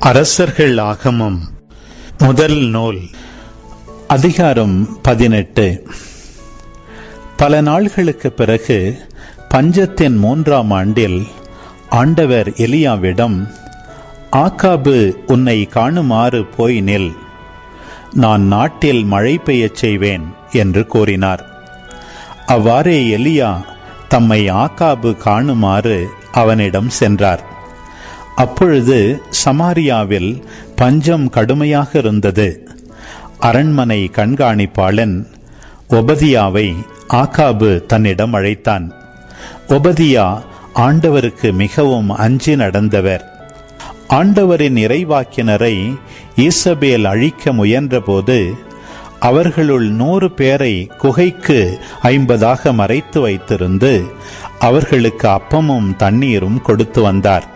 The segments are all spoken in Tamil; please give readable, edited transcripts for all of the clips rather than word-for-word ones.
அரசர்கள் ஆகமம் முதல் நூல் அதிகாரம் 18. பல நாள்களுக்கு பிறகு பஞ்சத்தின் 3ஆம் ஆண்டில் ஆண்டவர் எலியாவிடம், ஆகாபு உன்னை காணுமாறு போய் நில், நான் நாட்டில் மழை பெய்யச் செய்வேன் என்று கூறினார். அவ்வாறே எலியா தம்மை ஆகாபு காணுமாறு அவனிடம் சென்றார். அப்பொழுது சமாரியாவில் பஞ்சம் கடுமையாக இருந்தது. அரண்மனை கண்காணிப்பாளன் ஒபதியாவை ஆகாபு தன்னிடம் அழைத்தான். ஒபதியா ஆண்டவருக்கு மிகவும் அஞ்சி நடந்தவர். ஆண்டவரின் இறைவாக்கினரை ஈசபேல் அழிக்க முயன்றபோது அவர்களுள் 100 பேரை குகைக்கு 50ஆக மறைத்து வைத்திருந்து அவர்களுக்கு அப்பமும் தண்ணீரும் கொடுத்து வந்தார்.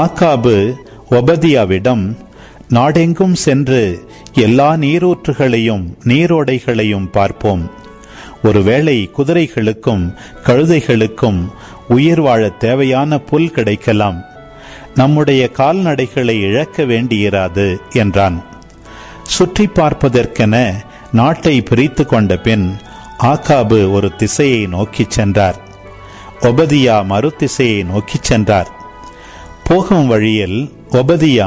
ஆகாபு ஒபதியாவிடம், நாடெங்கும் சென்று எல்லா நீரூற்றுகளையும் நீரோடைகளையும் பார்ப்போம். ஒருவேளை குதிரைகளுக்கும் கழுதைகளுக்கும் உயிர் வாழ தேவையான புல் கிடைக்கலாம். நம்முடைய கால்நடைகளை இழக்க வேண்டியிராது என்றான். சுற்றி பார்ப்பதற்கென நாட்டை பிரித்து கொண்ட பின் ஆகாபு ஒரு திசையை நோக்கி சென்றார். ஒபதியா மறு திசையை நோக்கி சென்றார். போகும் வழியில் ஒபதியா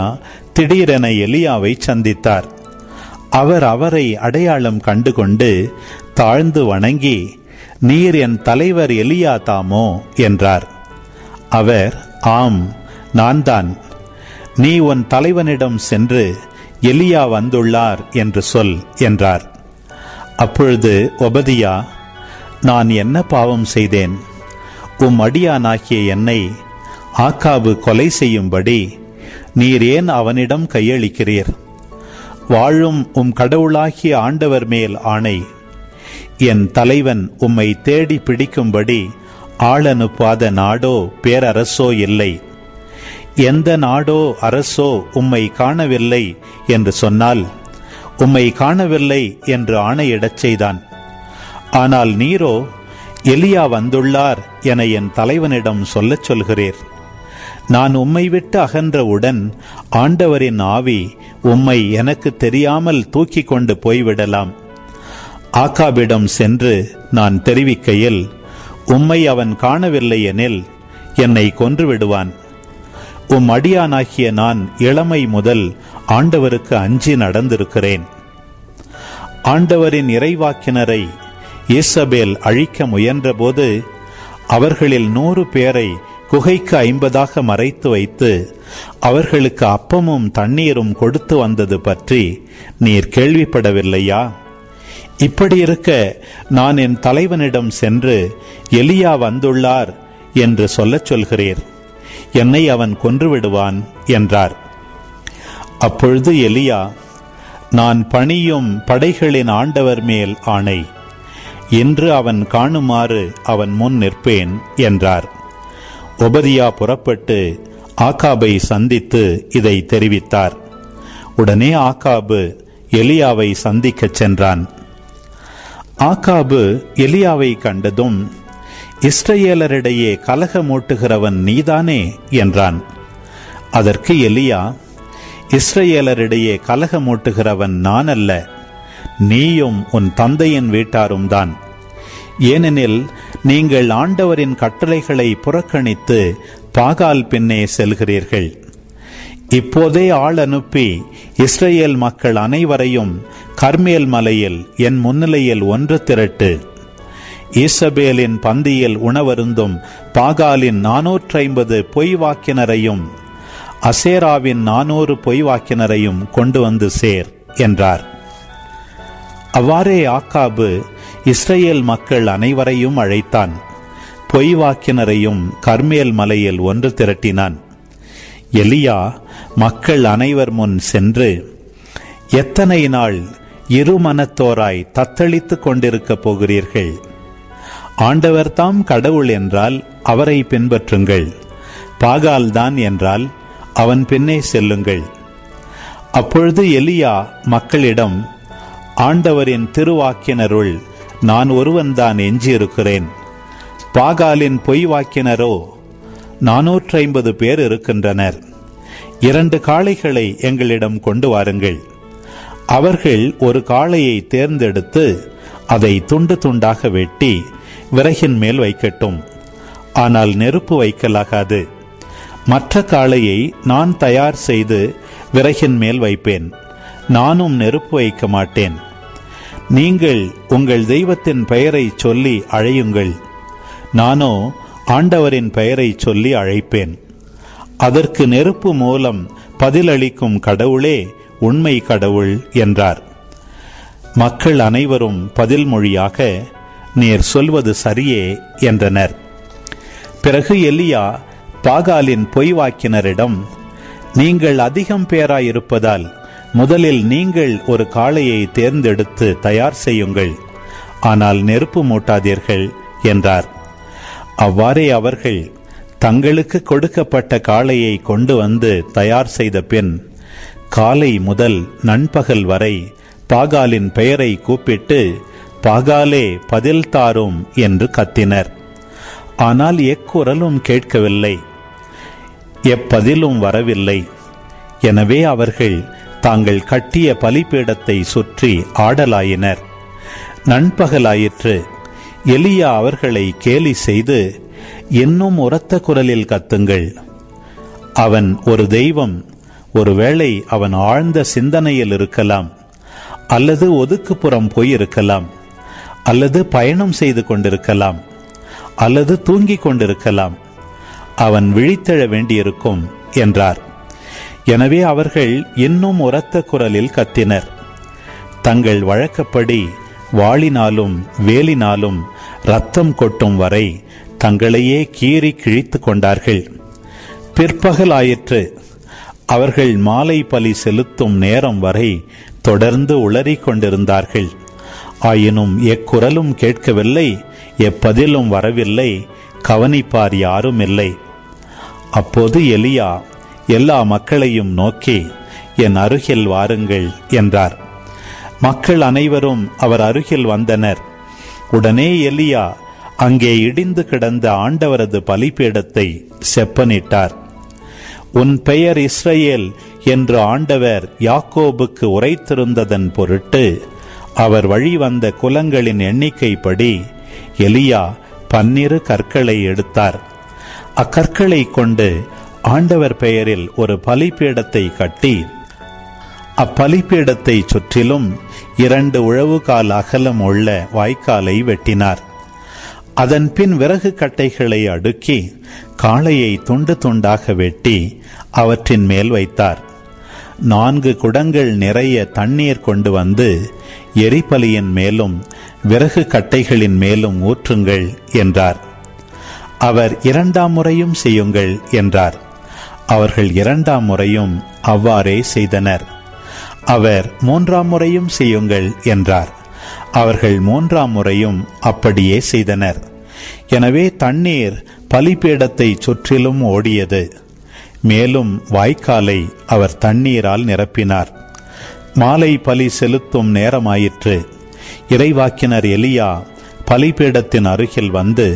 திடீரென எலியாவை சந்தித்தார். அவர் அவரை அடையாளம் கண்டுகொண்டு தாழ்ந்து வணங்கி, நீர் என் தலைவர் எலியா தாமோ என்றார். அவர், ஆம், நான் தான். நீ உன் தலைவனிடம் சென்று எலியா வந்துள்ளார் என்று சொல் என்றார். அப்பொழுது ஒபதியா, நான் என்ன பாவம் செய்தேன்? அடியானாகிய என்னை ஆகாபு கொலை செய்யும்படி நீர் ஏன் அவனிடம் கையளிக்கிறீர்? வாழும் கடவுளாகிய ஆண்டவர் மேல் ஆணை, என் தலைவன் உம்மை தேடி பிடிக்கும்படி ஆளனுப்பாத நாடோ பேரரசோ இல்லை. எந்த நாடோ அரசோ உம்மை காணவில்லை என்று சொன்னால் உம்மை காணவில்லை என்று ஆணையிடச் செய்தான். ஆனால் நீரோ எலியா வந்துள்ளார் என என் தலைவனிடம் சொல்லச் சொல்கிறீர். நான் உம்மை விட்டு அகன்றவுடன் ஆண்டவரின் ஆவி உம்மை எனக்கு தெரியாமல் தூக்கி கொண்டு போய்விடலாம். ஆகாபிடம் சென்று நான் தெரிவிக்கையில் உம்மை அவன் காணவில்லை எனில் என்னை கொன்று விடுவான். அடியானாகிய நான் இளமை முதல் ஆண்டவருக்கு அஞ்சி நடந்திருக்கிறேன். ஆண்டவரின் இறைவாக்கினரை ஈசபேல் அழிக்க முயன்றபோது அவர்களில் 100 பேரை குகைக்கு 50ஆக மறைத்து வைத்து அவர்களுக்கு அப்பமும் தண்ணீரும் கொடுத்து வந்தது பற்றி நீர் கேள்விப்படவில்லையா? இப்படி இருக்க நான் என் தலைவனிடம் சென்று எலியா வந்துள்ளார் என்று சொல்லச் சொல்கிறீர். என்னை அவன் கொன்றுவிடுவான் என்றார். அப்பொழுது எலியா, நான் பணியும் படைகளின் ஆண்டவர் மேல் ஆணை, இன்று அவன் காணுமாறு அவன் முன் நிற்பேன் என்றார். ஒபதியா புறப்பட்டு ஆகாபை சந்தித்து இதை தெரிவித்தார். உடனே ஆகாபு எலியாவை சந்திக்கச் சென்றான். ஆகாபு எலியாவை கண்டதும், இஸ்ரவேலரிடையே கலகமூட்டுகிறவன் நீதானே என்றான். அதற்கு எலியா, இஸ்ரவேலரிடையே கலகமூட்டுகிறவன் நான் அல்ல, நீயும் உன் தந்தையின் வீட்டாரும் தான். ஏனெனில் நீங்கள் ஆண்டவரின் கட்டளைகளை புறக்கணித்து பாகால் பின்னே செல்கிறீர்கள். இப்போதே ஆள் அனுப்பி இஸ்ரவேல் மக்கள் அனைவரையும் கர்மேல் மலையில் என் முன்னிலையில் ஒன்று திரட்டு. ஈசபேலின் பந்தியில் உணவருந்தும் பாகாலின் 450 பொய் வாக்கினரையும் அசேராவின் 400 பொய் வாக்கினரையும் கொண்டு வந்து சேர் என்றார். அவ்வாறே ஆகாபு இஸ்ரவேல் மக்கள் அனைவரையும் அழைத்தான். பொய் வாக்கினரையும் கர்மேல் மலையில் ஒன்று திரட்டினான். எலியா மக்கள் அனைவர் முன் சென்று, எத்தனை நாள் இருமனத்தோராய் தத்தளித்துக் கொண்டிருக்கப் போகிறீர்கள்? ஆண்டவர் தாம் கடவுள் என்றால் அவரை பின்பற்றுங்கள், பாகால்தான் என்றால் அவன் பின்னே செல்லுங்கள். அப்பொழுது எலியா மக்களிடம், ஆண்டவரின் திருவாக்கினருள் நான் ஒருவன்தான் எஞ்சியிருக்கிறேன். பாகாலின் பொய் வாக்கினரோ 450 பேர் இருக்கின்றனர். 2 காளைகளை எங்களிடம் கொண்டு வாருங்கள். அவர்கள் ஒரு காளையை தேர்ந்தெடுத்து அதை துண்டு துண்டாக வெட்டி விறகின் மேல் வைக்கட்டும். ஆனால் நெருப்பு வைக்கலாகாது. மற்ற காளையை நான் தயார் செய்து விறகின் மேல் வைப்பேன். நானும் நெருப்பு வைக்க மாட்டேன். நீங்கள் உங்கள் தெய்வத்தின் பெயரை சொல்லி அழையுங்கள். நானோ ஆண்டவரின் பெயரை சொல்லி அழைப்பேன். அதற்கு நெருப்பு மூலம் பதிலளிக்கும் கடவுளே உண்மை கடவுள் என்றார். மக்கள் அனைவரும் பதில் மொழியாக, நீர் சொல்வது சரியே என்றனர். பிறகு எலியா பாகாலின் பொய்வாக்கினரிடம், நீங்கள் அதிகம் பேராயிருப்பதால் முதலில் நீங்கள் ஒரு காளையை தேர்ந்தெடுத்து தயார் செய்யுங்கள். ஆனால் நெருப்பு மூட்டாதீர்கள் என்றார். அவ்வாறே அவர்கள் தங்களுக்கு கொடுக்கப்பட்ட காளையை கொண்டு வந்து தயார் செய்த பின் காலை முதல் நண்பகல் வரை பாகாலின் பெயரை கூப்பிட்டு, பாகாலே பதில் தாரும் என்று கத்தினர். ஆனால் எக்குரலும் கேட்கவில்லை, எப்பதிலும் வரவில்லை. எனவே அவர்கள் தாங்கள் கட்டிய பலிபீடத்தை சுற்றி ஆடலாயினர். நண்பகலாயிற்று. எலியா அவர்களை கேலி செய்து, இன்னும் உரத்த குரலில் கத்துங்கள். அவன் ஒரு தெய்வம். ஒருவேளை அவன் ஆழ்ந்த சிந்தனையில் இருக்கலாம், அல்லது ஒதுக்குப்புறம் போயிருக்கலாம், அல்லது பயணம் செய்து கொண்டிருக்கலாம், அல்லது தூங்கிக் கொண்டிருக்கலாம். அவன் விழித்தெழ வேண்டியிருக்கும் என்றார். எனவே அவர்கள் இன்னும் உரத்த குரலில் கத்தினர். தங்கள் வழக்கப்படி வாளினாலும் வேலினாலும் இரத்தம் கொட்டும் வரை தங்களையே கீறி கிழித்து கொண்டார்கள். பிற்பகல் ஆயிற்று. அவர்கள் மாலை பலி செலுத்தும் நேரம் வரை தொடர்ந்து உளறிக் கொண்டிருந்தார்கள். ஆயினும் எக்குரலும் கேட்கவில்லை, எப்பதிலும் வரவில்லை. கவனிப்பார் யாரும் இல்லை. அப்போது எலியா எல்லா மக்களையும் நோக்கி, என் அருகில் வாருங்கள் என்றார். மக்கள் அனைவரும் அவர் அருகில் வந்தனர். உடனே எலியா அங்கே இடிந்து கிடந்த ஆண்டவரது பலிபீடத்தை செப்பனிட்டார். உன் பெயர் இஸ்ரவேல் என்று ஆண்டவர் யாக்கோபுக்கு உரைத்திருந்ததன் பொருட்டு அவர் வழி வந்த குலங்களின் எண்ணிக்கைப்படி எலியா 12 கற்களை எடுத்தார். அக்கற்களை கொண்டு ஆண்டவர் பெயரில் ஒரு பலிபீடத்தை கட்டி அப்பலிபீடத்தை சுற்றிலும் 2 உழவுகால் அகலம் உள்ள வாய்க்காலை வெட்டினார். அதன் பின் விறகு கட்டைகளை அடுக்கி காளையை துண்டு துண்டாக வெட்டி அவற்றின் மேல் வைத்தார். 4 குடங்கள் நிறைய தண்ணீர் கொண்டு வந்து எரிபலியின் மேலும் விறகு கட்டைகளின் மேலும் ஊற்றுங்கள் என்றார். அவர் 2ஆம் முறையும் செய்யுங்கள் என்றார். அவர்கள் 2ஆம் முறையும் அவ்வாறே செய்தனர். அவர் 3ஆம் முறையும் செய்யுங்கள் என்றார். அவர்கள் 3ஆம் முறையும் அப்படியே செய்தனர். எனவே தண்ணீர் பலிபீடத்தை சுற்றிலும் ஓடியது. மேலும் வாய்க்காலை அவர் தண்ணீரால் நிரப்பினார். மாலை பலி செலுத்தும் நேரமாயிற்று. இறைவாக்கினர் எலியா பலிபீடத்தின் அருகில் வந்து,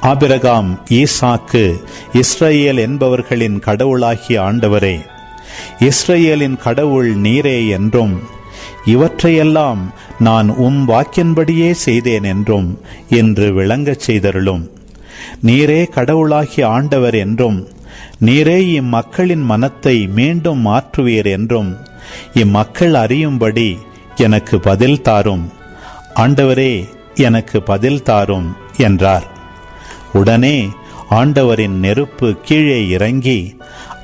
ஆபிரகாம், ஈசாக்கு, இஸ்ரவேல் என்பவர்களின் கடவுளாகிய ஆண்டவரே, இஸ்ரவேலின் கடவுள் நீரே என்றும், இவற்றையெல்லாம் நான் வாக்கின்படியே செய்தேன் என்றும் என்று விளங்கச் செய்தருளும். நீரே கடவுளாகிய ஆண்டவர் என்றும், நீரே இம்மக்களின் மனத்தை மீண்டும் மாற்றுவீர் என்றும் இம்மக்கள் அறியும்படி எனக்கு பதில் தாரும். ஆண்டவரே, எனக்கு பதில் தாரும் என்றார். உடனே ஆண்டவரின் நெருப்பு கீழே இறங்கி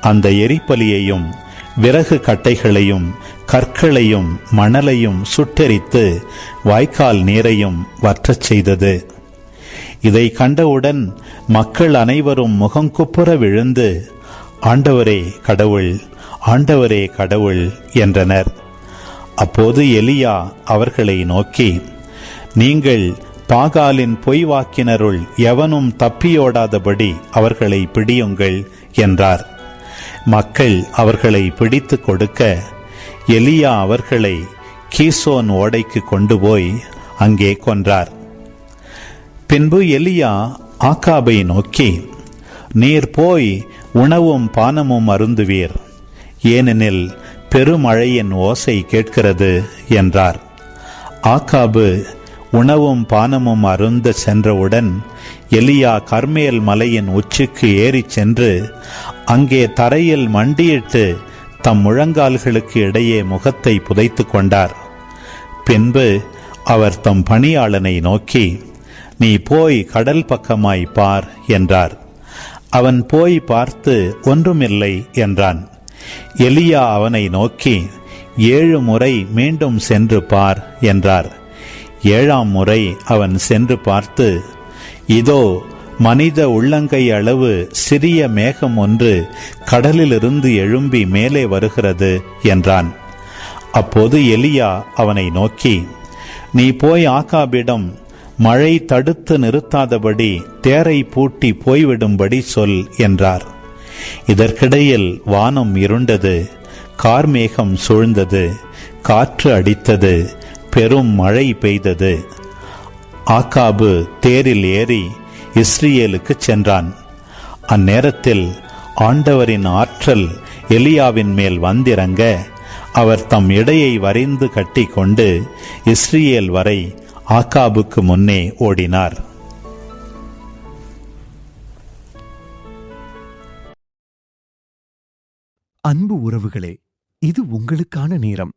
அந்த எரிபலியையும் விறகு கட்டைகளையும் கற்களையும் மணலையும் சுட்டெரித்து வாய்க்கால் நீரையும் வற்றச் செய்தது. இதை கண்டவுடன் மக்கள் அனைவரும் முகங்குப்புற விழுந்து, ஆண்டவரே கடவுள், ஆண்டவரே கடவுள் என்றனர். அப்போது எலியா அவர்களை நோக்கி, நீங்கள் பாகாலின் பொய்வாக்கினருள் எவனும் தப்பியோடாதபடி அவர்களை பிடியுங்கள் என்றார். மக்கள் அவர்களை பிடித்து கொடுக்க எலியா அவர்களை கீசோன் ஓடைக்கு கொண்டு போய் அங்கே கொன்றார். பின்பு எலியா ஆகாபை நோக்கி, நீர் போய் உணவும் பானமும் அருந்துவீர், ஏனெனில் பெருமழையின் ஓசை கேட்கிறது என்றார். ஆகாபு உணவும் பானமும் அருந்த சென்றவுடன் எலியா கர்மேல் மலையின் உச்சிக்கு ஏறிச் சென்று அங்கே தரையில் மண்டியிட்டு தம் முழங்கால்களுக்கு இடையே முகத்தை புதைத்து கொண்டார். பின்பு அவர் தம் பணியாளனை நோக்கி, நீ போய் கடல் பக்கமாய் பார் என்றார். அவன் போய் பார்த்து ஒன்றுமில்லை என்றான். எலியா அவனை நோக்கி, 7 முறை மீண்டும் சென்று பார் என்றார். 7ஆம் முறை அவன் சென்று பார்த்து, இதோ மனித உள்ளங்கை அளவு சிறிய மேகம் ஒன்று கடலிலிருந்து எழும்பி மேலே வருகிறது என்றான். அப்போது எலியா அவனை நோக்கி, நீ போய் ஆகாபிடம் மழை தடுத்து நிறுத்தாதபடி தேரை பூட்டி போய்விடும்படி சொல் என்றார். இதற்கிடையில் வானம் இருண்டது, கார்மேகம் சூழ்ந்தது, காற்று அடித்தது, பெரும் மழை பெய்தது. ஆகாபு தேரில் ஏறி இஸ்ரேலுக்கு சென்றான். அந்நேரத்தில் ஆண்டவரின் ஆற்றல் எலியாவின் மேல் வந்திறங்க அவர் தம் இடையை வரைந்து கட்டி கொண்டு இஸ்ரேல் வரை ஆகாபுக்கு முன்னே ஓடினார். அன்பு உறவுகளே, இது உங்களுக்கான நேரம்.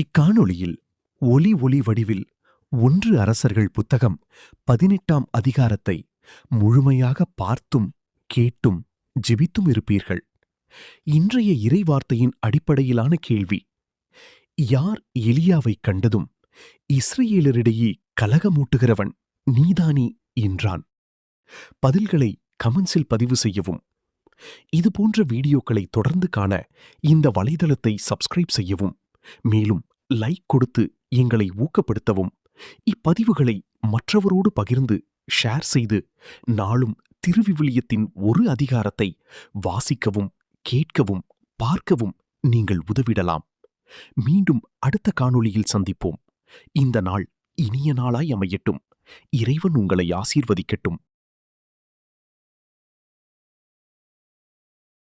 இக்காணொளியில் ஒலி வடிவில் 1 அரசர்கள் புத்தகம் 18ஆம் அதிகாரத்தை முழுமையாக பார்த்தும் கேட்டும் ஜெபித்தும் இருப்பீர்கள். இன்றைய இறைவார்த்தையின் அடிப்படையிலான கேள்வி: யார் எலியாவை கண்டதும் இஸ்ரேலரிடையே கலகமூட்டுகிறவன் நீதானி என்றான்? பதில்களை கமெண்ட்ஸில் பதிவு செய்யவும். இதுபோன்ற வீடியோக்களை தொடர்ந்து காண இந்த வலைதளத்தை சப்ஸ்கிரைப் செய்யவும். மேலும் லைக் கொடுத்து எங்களை ஊக்கப்படுத்தவும். இப்பதிவுகளை மற்றவரோடு பகிர்ந்து ஷேர் செய்து நாளும் திருவிவிலியத்தின் ஒரு அதிகாரத்தை வாசிக்கவும், கேட்கவும், பார்க்கவும் நீங்கள் உதவிடலாம். மீண்டும் அடுத்த காணொளியில் சந்திப்போம். இந்த நாள் இனிய நாளாய் அமையட்டும். இறைவன் உங்களை ஆசீர்வதிக்கட்டும்.